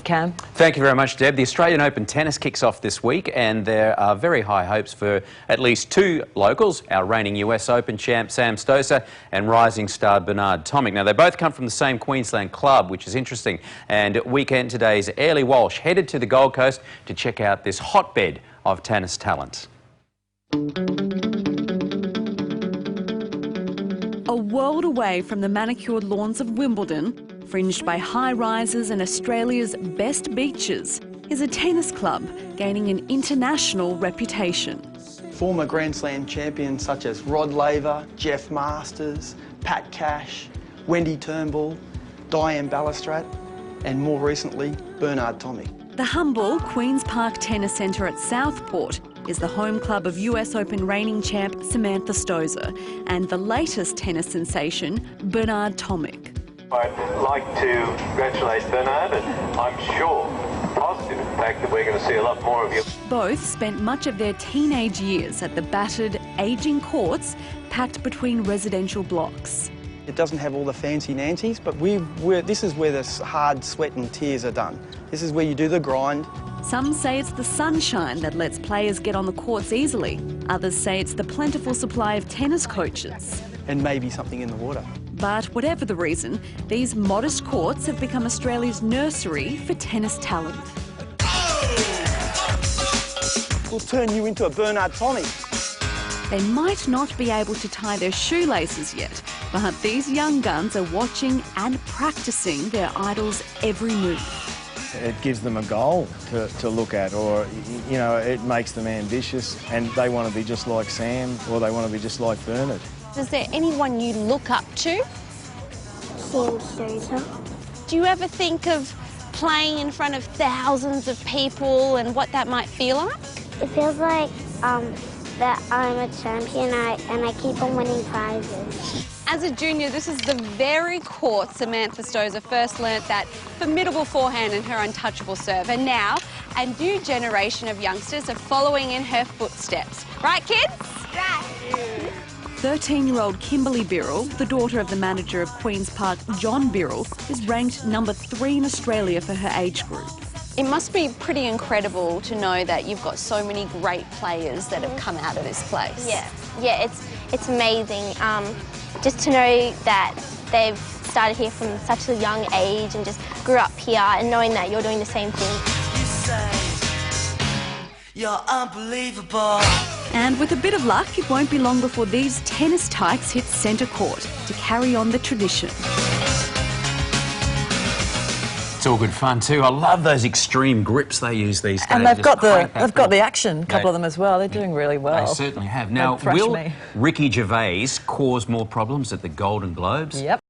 Cam. Thank you very much, Deb. The Australian Open tennis kicks off this week and there are very high hopes for at least two locals, our reigning US Open champ Sam Stosur and rising star Bernard Tomic. Now, they both come from the same Queensland club, which is interesting. And at weekend today's Airlie Walsh headed to the Gold Coast to check out this hotbed of tennis talent. A world away from the manicured lawns of Wimbledon, fringed by high-rises and Australia's best beaches, is a tennis club gaining an international reputation. Former Grand Slam champions such as Rod Laver, Jeff Masters, Pat Cash, Wendy Turnbull, Diane Ballestrat and more recently Bernard Tomic. The humble Queen's Park Tennis Centre at Southport is the home club of US Open reigning champ Samantha Stosur and the latest tennis sensation Bernard Tomic. I'd like to congratulate Bernard, and I'm sure, positive in fact, that we're going to see a lot more of you. Both spent much of their teenage years at the battered, ageing courts packed between residential blocks. It doesn't have all the fancy nancies, but this is where the hard sweat and tears are done. This is where you do the grind. Some say it's the sunshine that lets players get on the courts easily. Others say it's the plentiful supply of tennis coaches. And maybe something in the water. But whatever the reason, these modest courts have become Australia's nursery for tennis talent. We'll turn you into a Bernard Tomic. They might not be able to tie their shoelaces yet, but these young guns are watching and practicing their idol's every move. It gives them a goal to look at, or, you know, it makes them ambitious and they want to be just like Sam or they want to be just like Bernard. Is there anyone you look up to? Sam Stosur. Do you ever think of playing in front of thousands of people and what that might feel like? It feels like that I'm a champion and I keep on winning prizes. As a junior, this is the very court Samantha Stosur first learnt that formidable forehand and her untouchable serve. And now, a new generation of youngsters are following in her footsteps. Right, kids? Right. 13-year-old Kimberly Birrell, the daughter of the manager of Queen's Park, John Birrell, is ranked number 3 in Australia for her age group. It must be pretty incredible to know that you've got so many great players that have come out of this place. Yeah, it's amazing. Just to know that they've started here from such a young age and just grew up here, and knowing that you're doing the same thing. You say you're unbelievable. And with a bit of luck, it won't be long before these tennis tykes hit centre court to carry on the tradition. It's all good fun too. I love those extreme grips they use these days. And they've got the action, a couple of them as well. They're doing really well. They certainly have. Now, will Ricky Gervais cause more problems at the Golden Globes? Yep.